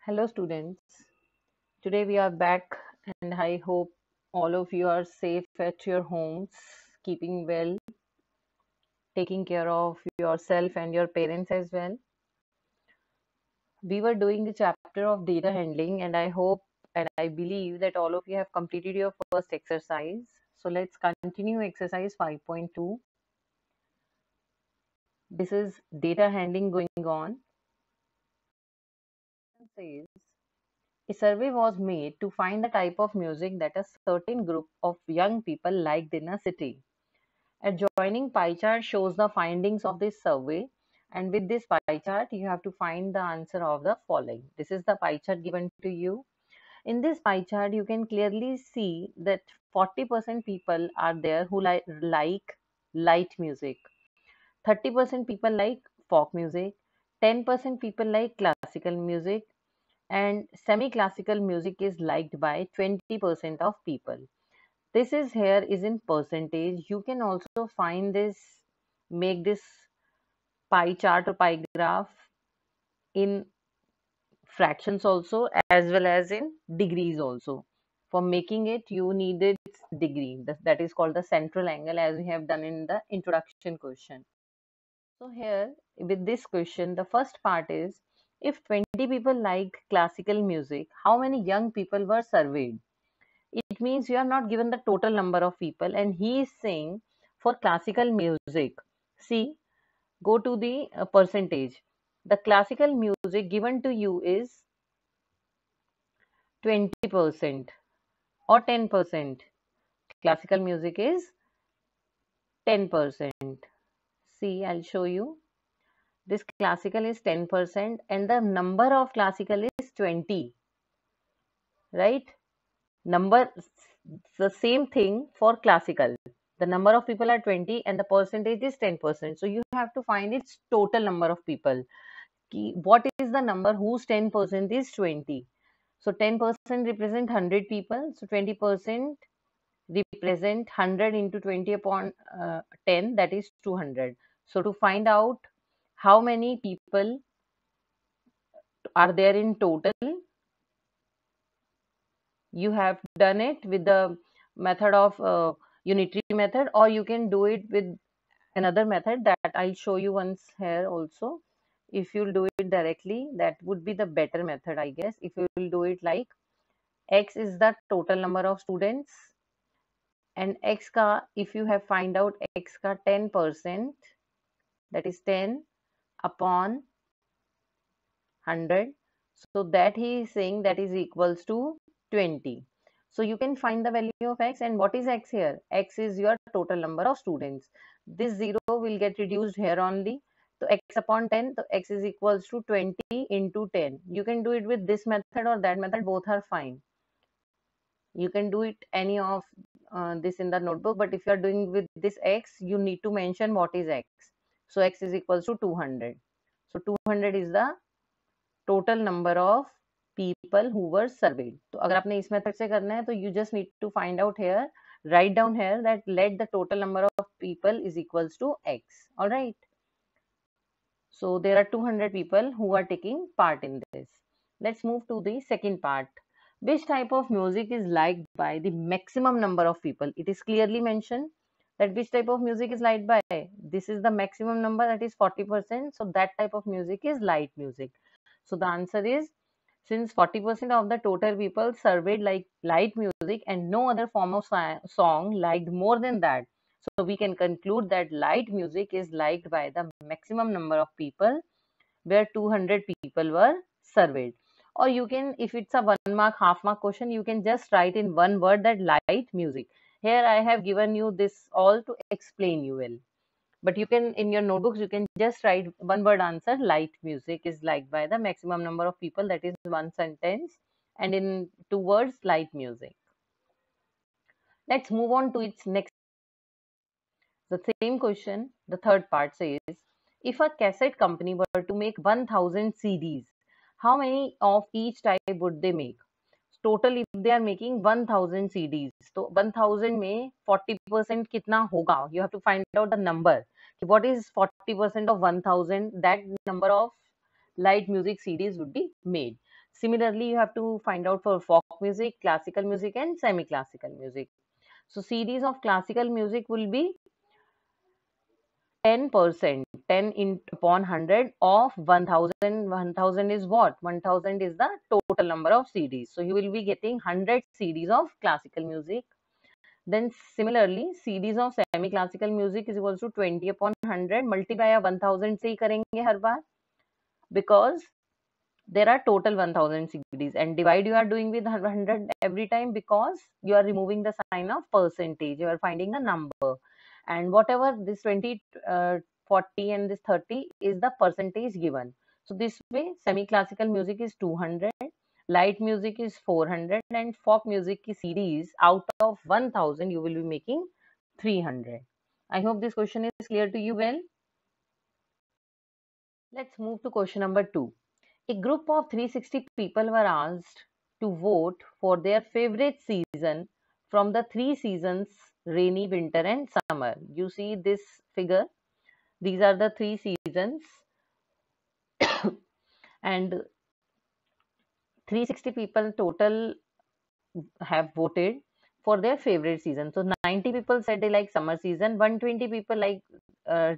Hello, students. Today we are back, and I hope all of you are safe at your homes, keeping well, taking care of yourself and your parents as well. We were doing the chapter of data handling, and I hope and I believe that all of you have completed your first exercise. So let's continue exercise 5.2. This is data handling going on. It says a survey was made to find the type of music that a certain group of young people liked in a city. Adjoining pie chart shows the findings of this survey, and with this pie chart you have to find the answer of the following. This is the pie chart given to you. In this pie chart you can clearly see that 40% people are there who like light music, 30% people like folk music, 10% people like classical music, and semi-classical music is liked by 20% of people. This is here is in percentage. You can also find this, make this pie chart or pie graph in fractions also, as well as in degrees also. For making it, you needed degree. That is called the central angle, as we have done in the introduction question. So here, with this question, the first part is, if 20 people liked classical music, how many young people were surveyed? It means you are not given the total number of people, and he is saying for classical music, see, go to the percentage. The classical music given to you is 20% or 10%. Classical music is 10%. See, I'll show you. This classical is 10% and the number of classical is 20, right? Number, the same thing for classical. The number of people are 20 and the percentage is 10%. So you have to find its total number of people. What is the number whose 10% is 20? So 10% represent 100 people. So 20% represent 100 into 20 upon 10, that is 200. So to find out how many people are there in total, you have done it with the method of unitary method, or you can do it with another method that I'll show you once here also. If you'll do it directly, that would be the better method, I guess. If you will do it like x is the total number of students, and x ka, if you have find out x ka 10%, that is 10 upon 100, so that he is saying that is equals to 20. So you can find the value of x, and what is x here? X is your total number of students. This 0 will get reduced here only. So x upon 10, so x is equals to 20 into 10. You can do it with this method or that method, both are fine. You can do it any of this in the notebook, but if you are doing with this x, you need to mention what is x. So x is equals to 200. So 200 is the total number of people who were surveyed. तो अगर आपने इस method से करना है तो you just need to find out here, write down here that let the total number of people is equals to x. All right. So there are 200 people who are taking part in this. Let's move to the second part. Which type of music is liked by the maximum number of people? It is clearly mentioned that which type of music is liked by. This is the maximum number, that is 40%. So that type of music is light music. So the answer is, since 40% of the total people surveyed like light music and no other form of song liked more than that. So we can conclude that light music is liked by the maximum number of people, where 200 people were surveyed. Or you can, if it's a 1 mark, half mark question, you can just write in one word that light music. Here I have given you this all to explain you well. But you can, in your notebooks, you can just write one word answer, light music is liked by the maximum number of people, that is one sentence, and in 2 words, light music. Let's move on to its next. The same question, the third part says, if a cassette company were to make 1000 CDs, how many of each type would they make? Total, if they are making 1000 CDs, so 1000 में 40% कितना होगा? You have to find out the number. What is 40% of 1000? That number of light music CDs would be made. Similarly, you have to find out for folk music, classical music, and semi-classical music. So series of classical music will be 10%, 10 upon 100 of 1000. 1000 is what? 1000 is the total number of CDs. So you will be getting 100 CDs of classical music. Then similarly, CDs of semi-classical music is equals to 20 upon 100. Multiply 1000 से ही करेंगे हर बार, because there are total 1000 CDs, and divide you are doing with 100 every time because you are removing the sign of percentage. You are finding a number, and whatever this 20, 40 and this 30 is the percentage given. So this way, semi-classical music is 200, light music is 400, and folk music ki series out of 1000 you will be making 300. I hope this question is clear to you well. Let's move to question number 2. A group of 360 people were asked to vote for their favorite season from the 3 seasons: rainy, winter, and summer. You see this figure. These are the 3 seasons, and 360 people total have voted for their favorite season. So 90 people said they like summer season, 120 people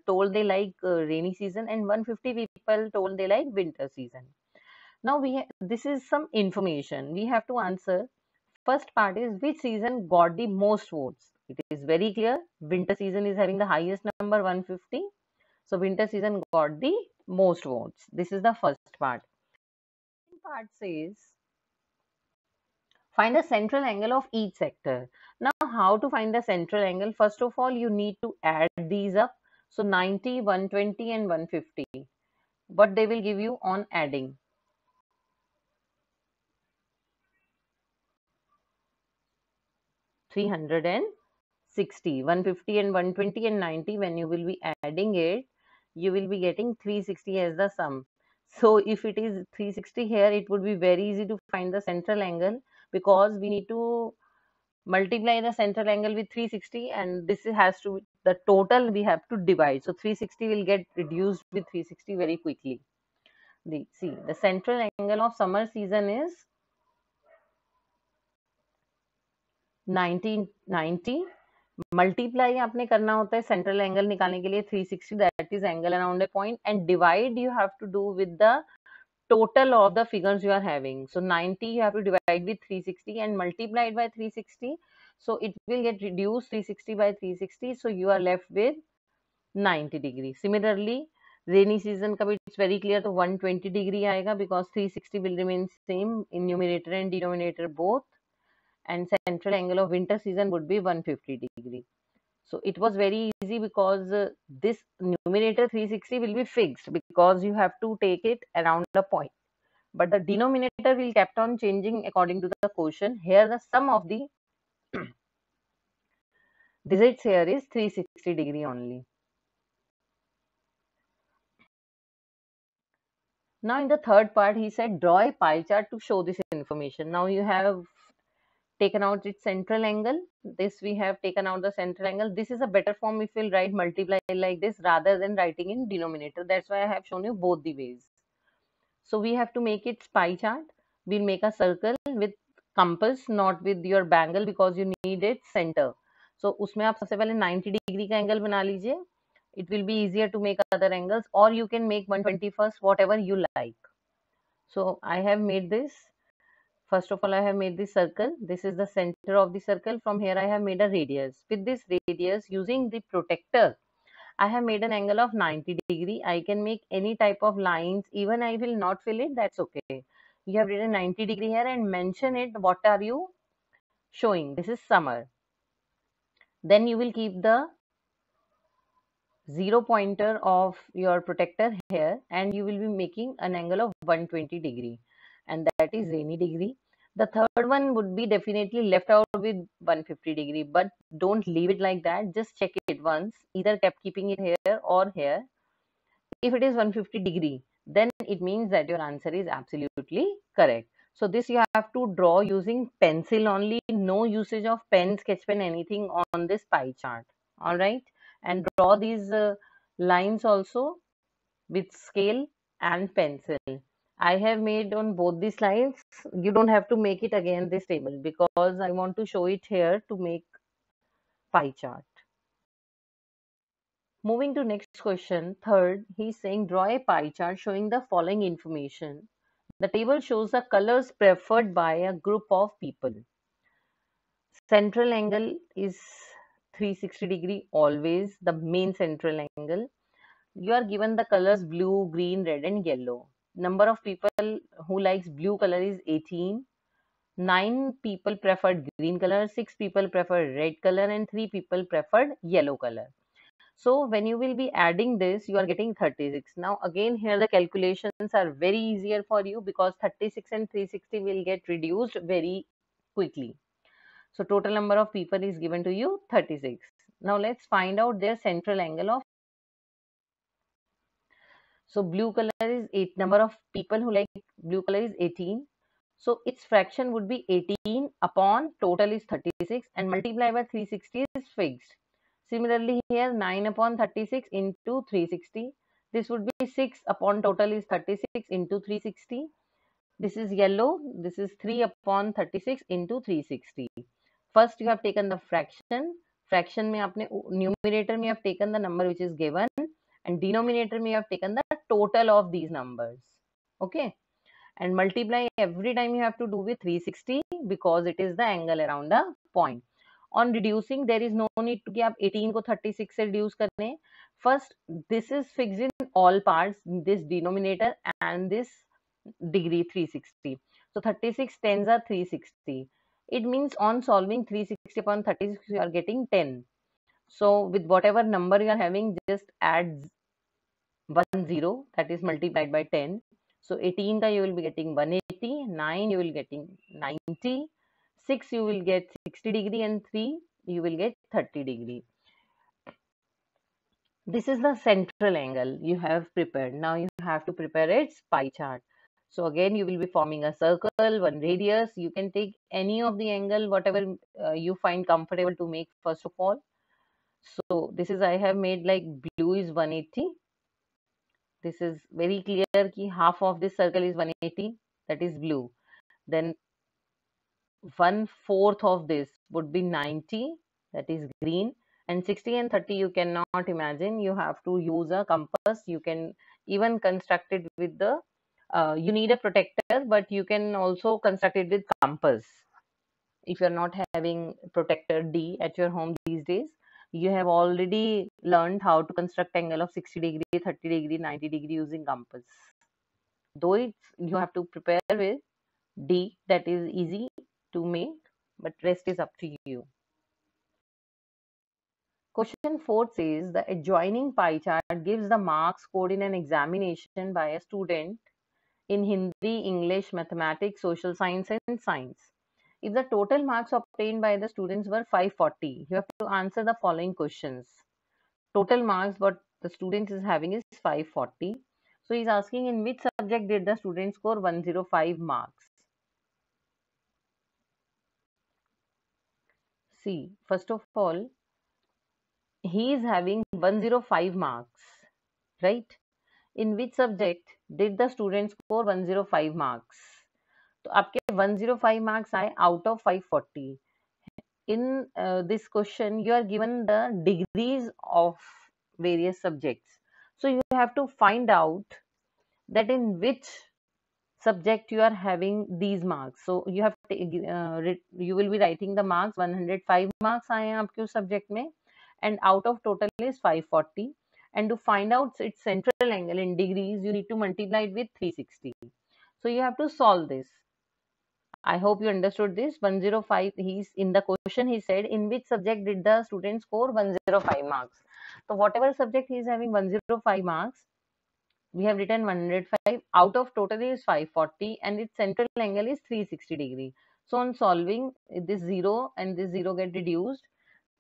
told they like rainy season, and 150 people told they like winter season. Now this is some information we have to answer. First part is, which season got the most votes? It is very clear. Winter season is having the highest number, 150. So winter season got the most votes. This is the first part. Second part says, find the central angle of each sector. Now, how to find the central angle? First of all, you need to add these up. So 90, 120 and 150. What they will give you on adding? 360. 150 and 120 and 90, when you will be adding it, you will be getting 360 as the sum. So if it is 360 here, it would be very easy to find the central angle, because we need to multiply the central angle with 360, and this has to, the total we have to divide. So 360 will get reduced with 360 very quickly. See, the central angle of summer season is 90. Multiply आपने करना होता है central angle निकालने के लिए 360, that is angle around a point, and divide you have to do with the total of the figures you are having. So 90 you have to divide with 360 and multiply it by 360. So it will get reduced 360 by 360. So you are left with 90 degree. Similarly, rainy season का भी it's very clear, तो 120 degree आएगा because 360 will remain same in numerator and denominator both. And central angle of winter season would be 150 degree. So it was very easy because this numerator 360 will be fixed because you have to take it around the point. But the denominator will kept on changing according to the question. Here the sum of the digits here is 360 degree only. Now in the third part, he said draw a pie chart to show this information. Now you have taken out its central angle. This we have taken out the central angle. This is a better form if we'll write multiply like this rather than writing in denominator. That's why I have shown you both the ways. So we have to make its pie chart. We'll make a circle with compass, not with your bangle, because you need its center. So उसमें आप सबसे पहले 90 degree का angle बना लीजिए. It will be easier to make other angles, or you can make 120 first, whatever you like. So I have made this. First of all, I have made this circle. This is the center of the circle. From here, I have made a radius. With this radius, using the protector, I have made an angle of 90 degree. I can make any type of lines. Even I will not fill it. That's okay. You have written 90 degree here and mention it. What are you showing? This is summer. Then you will keep the 0 pointer of your protector here, and you will be making an angle of 120 degree, and that is rainy degree. The third one would be definitely left out with 150 degree, but don't leave it like that. Just check it once, either keeping it here or here. If it is 150 degree, then it means that your answer is absolutely correct. So this you have to draw using pencil only, no usage of pen, sketch pen, anything on this pie chart. All right, and draw these lines also with scale and pencil. I have made on both the slides. You don't have to make it again this table because I want to show it here to make pie chart. Moving to next question, third, he's saying draw a pie chart showing the following information. The table shows the colors preferred by a group of people. Central angle is 360 degree, always the main central angle. You are given the colors blue, green, red and yellow. Number of people who likes blue color is 18. 9 people preferred green color, 6 people preferred red color and 3 people preferred yellow color. So when you will be adding this, you are getting 36. Now again here the calculations are very easier for you because 36 and 360 will get reduced very quickly. So total number of people is given to you 36. Now let's find out their central angle of. So blue color is 8. Number of people who like blue color is 18. So its fraction would be 18 upon total is 36 and multiplied by 360 is fixed. Similarly here 9 upon 36 into 360. This would be 6 upon total is 36 into 360. This is yellow. This is 3 upon 36 into 360. First you have taken the fraction. Fraction में आपने numerator में have taken the number which is given and denominator may have taken the total of these numbers. Okay, and multiply every time you have to do with 360 because it is the angle around the point. On reducing there is no need to कि आप 18 को 36 से reduce करने. First this is fixed in all parts, this denominator and this degree 360. So 36 tens are 360. It means on solving 360 upon 36 you are getting 10. So with whatever number you are having, just add 10, that is multiplied by 10. So 18 ka you will be getting 180, 9 you will getting 90, 6 you will get 60 degree and 3 you will get 30 degree. This is the central angle you have prepared. Now you have to prepare its pie chart. So again you will be forming a circle, one radius. You can take any of the angle, whatever you find comfortable to make first of all. So this is I have made like blue is 180. This is very clear ki half of this circle is 180, that is blue. Then 1/4 of this would be 90, that is green. And 60 and 30 you cannot imagine. You have to use a compass. You can even construct it with the, you need a protector, but you can also construct it with compass. If you're not having protector D at your home these days, you have already learned how to construct angle of 60 degree, 30 degree, 90 degree using compass. Though it's you have to prepare with D, that is easy to make, but rest is up to you. Question 4 says the adjoining pie chart gives the marks scored in an examination by a student in Hindi, English, mathematics, social science and science. If the total marks obtained by the students were 540, you have to answer the following questions. Total marks what the student is having is 540. So he's asking in which subject did the student score 105 marks? See, first of all, he is having 105 marks, right? In which subject did the student score 105 marks? तो आपके 105 marks आए out of 540. In this question, you are given the degrees of various subjects. So you have to find out that in which subject you are having these marks. So you have to, you will be writing the marks. 105 marks आए हैं आपके उस subject में, and out of total is 540. And to find out its central angle in degrees, you need to multiply it with 360. So you have to solve this. I hope you understood this. 105, he's in the question he said, in which subject did the student score 105 marks? So whatever subject he is having 105 marks, we have written 105. Out of total is 540 and its central angle is 360 degree. So on solving, this 0 and this 0 get reduced.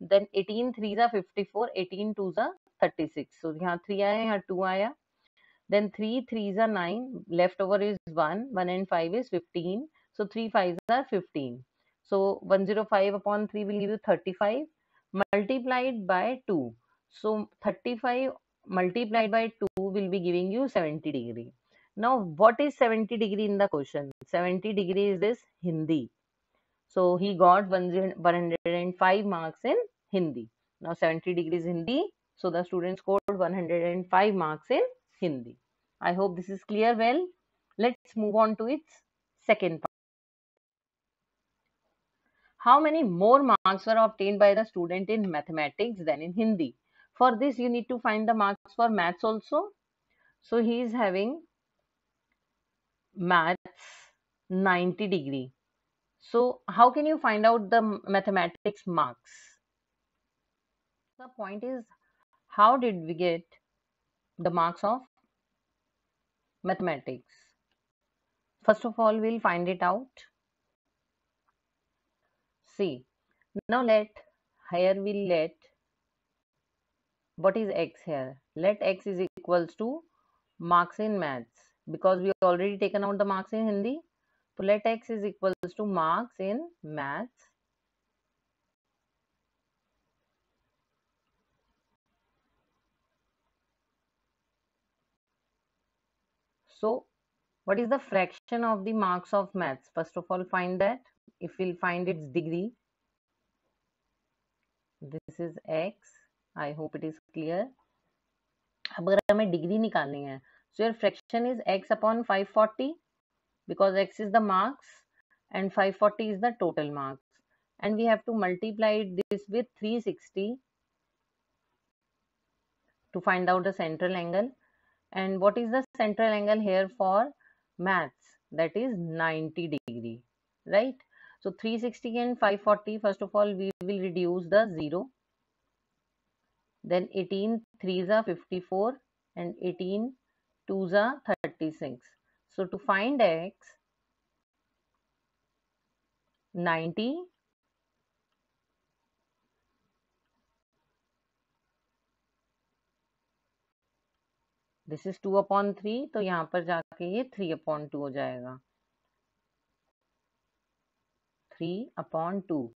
Then 18 3s are 54, 18 2s are 36. So here 3 आया, here 2 आया. Then 3 3s are 9, left over is 1, 1 and 5 is 15. So 3 5s are 15. So 105 upon 3 will give you 35 multiplied by 2. So 35 multiplied by 2 will be giving you 70 degree. Now, what is 70 degree in the question? 70 degree is this Hindi. So he got 105 marks in Hindi. Now 70 degrees Hindi. So the student scored 105 marks in Hindi. I hope this is clear well. Let's move on to its second part. How many more marks were obtained by the student in mathematics than in Hindi? For this, you need to find the marks for maths also. So he is having maths 90 degree. So how can you find out the mathematics marks? The point is, how did we get the marks of mathematics? First of all, we'll find it out. See, now we'll let, what is x here? Let x is equals to marks in maths, because we already taken out the marks in Hindi. So let x is equals to marks in maths. So what is the fraction of the marks of maths? First of all, find that. If we'll find its degree, this is x. I hope it is clear. अब अगर हमें degree निकालनी है, so your fraction is x upon 540, because x is the marks and 540 is the total marks, and we have to multiply this with 360 to find out the central angle. And what is the central angle here for maths? That is 90 degree, right? So 360 and 540, first of all we will reduce the 0. Then 18 3s are 54 and 18 2s are 36. So to find x, 90 this is 2/3, तो यहाँ पर जाके ये 3/2 हो जाएगा, 3/2.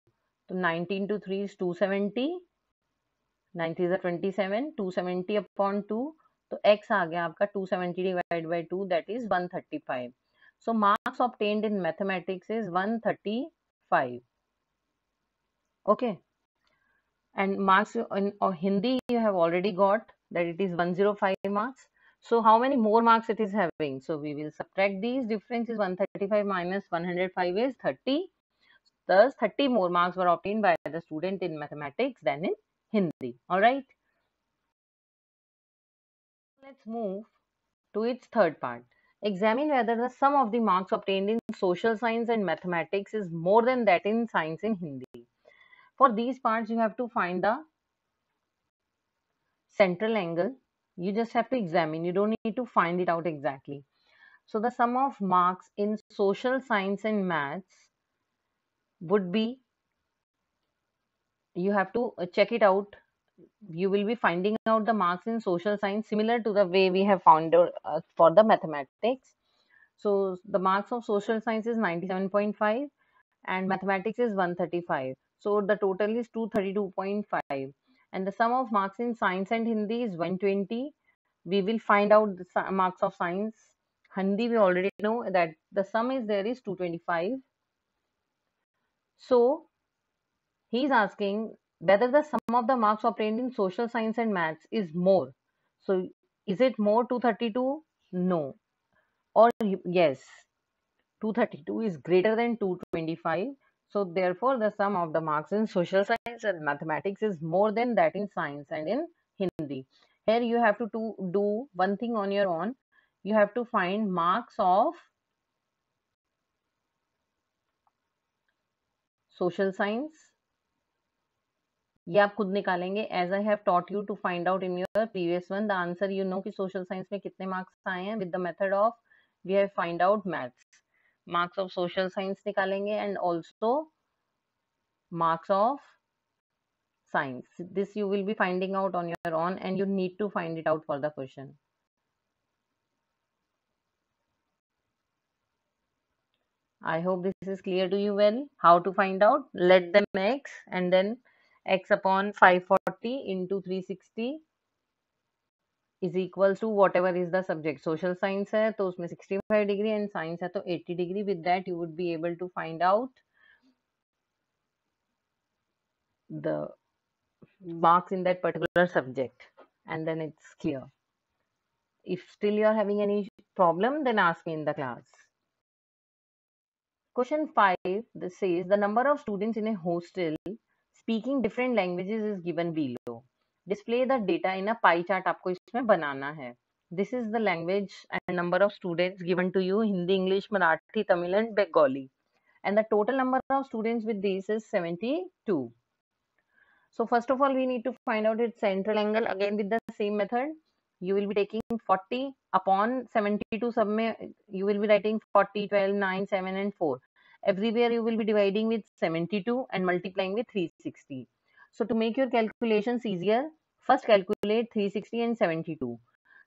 तो 90 into 3 is 270, 9 3s are 27, 270/2. तो x आ गया आपका 270 divided by 2, that is 135. So marks obtained in mathematics is 135. Okay. And marks in Hindi you have already got, that it is 105 marks. So how many more marks it is having? So we will subtract these. Difference is 135 minus 105 is 30. Thus 30 more marks were obtained by the student in mathematics than in Hindi. Alright. Let's move to its third part. Examine whether the sum of the marks obtained in social science and mathematics is more than that in science in Hindi. For these parts you have to find the central angle. You just have to examine, you don't need to find it out exactly. So the sum of marks in social science and maths would be, you have to check it out. You will be finding out the marks in social science similar to the way we have found for the mathematics. So the marks of social science is 97.5 and mathematics is 135. So the total is 232.5. And the sum of marks in science and Hindi is 120. We will find out the marks of science. Hindi we already know that the sum is there is 225. So he is asking whether the sum of the marks obtained in social science and maths is more. So is it more 232? No. Or yes, 232 is greater than 225. So therefore the sum of the marks in social science and mathematics is more than that in science and in Hindi. Here you have to do one thing on your own. You have to find marks of social science. ये आप खुद निकालेंगे. As I have taught you to find out in your previous one, the answer you know कि social science में कितने marks आए हैं with the method of we have find out maths. Marks of social science निकालेंगे and also marks of science. This you will be finding out on your own and you need to find it out for the question. I hope this is clear to you well. How to find out? Let them x and then x upon 540 into 360 is equals to whatever is the subject. Social science है तो उसमें 65 degree and science है तो 80 degree. With that you would be able to find out the marks in that particular subject, and then it's clear. If still you are having any problem, then ask me in the class. Question 5, this says the number of students in a hostel speaking different languages is given below. Display the data in a pie chart. आपको इसमें बनाना है. This is the language and number of students given to you: Hindi, English, Marathi, Tamil and Bengali. And the total number of students with these is 72. So first of all, we need to find out its central angle. Again with the same method, you will be taking 40 upon 72. Sub mein you will be writing 40, 12, 9, 7 and 4. Everywhere you will be dividing with 72 and multiplying with 360. So to make your calculations easier, first calculate 360 and 72.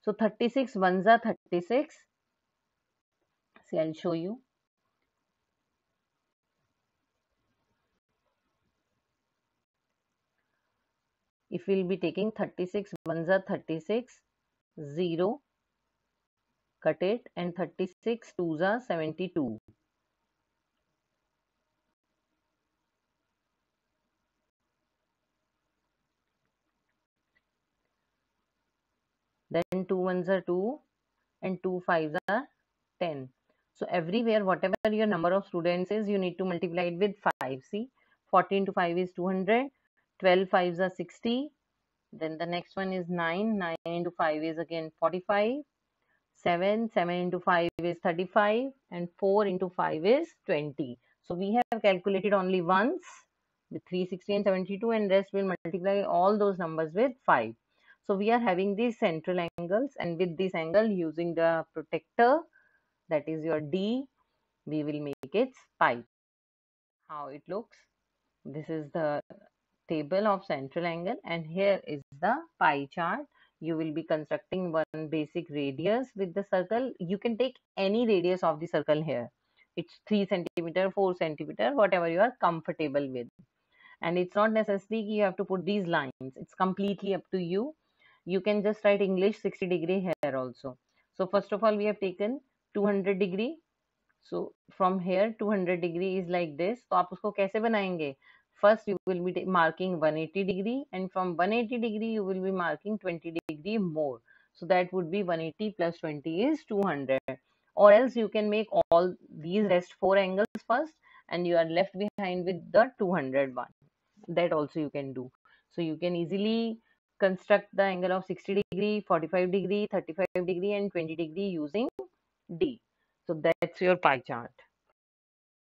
So 36 ones are 36. See, I'll show you. If we'll be taking 36 ones are 36, 0, cut it, and 36 twos are 72. Then 2 ones are 2 and 2 fives are 10. So everywhere whatever your number of students is, you need to multiply it with 5. See, 40 into 5 is 200, 12 fives are 60. Then the next one is 9, 9 into 5 is again 45. 7 into 5 is 35 and 4 into 5 is 20. So we have calculated only once with 360 and 72, and rest will multiply all those numbers with 5. So we are having these central angles, and with this angle, using the protector, that is your D, we will make its pi. How it looks? This is the table of central angle, and here is the pie chart. You will be constructing one basic radius with the circle. You can take any radius of the circle here. It's 3 centimeter, 4 centimeter, whatever you are comfortable with. And it's not necessary you have to put these lines. It's completely up to you. You can just write English 60 degree here also. So first of all, we have taken 200 degree. So from here 200 degree is like this. तो आप उसको कैसे बनाएंगे? First you will be marking 180 degree, and from 180 degree you will be marking 20 degree more. So that would be 180 plus 20 is 200. Or else you can make all these rest 4 angles first, and you are left behind with the 200 one. That also you can do. So you can easily construct the angle of 60 degree, 45 degree, 35 degree and 20 degree using D. So that's your pie chart.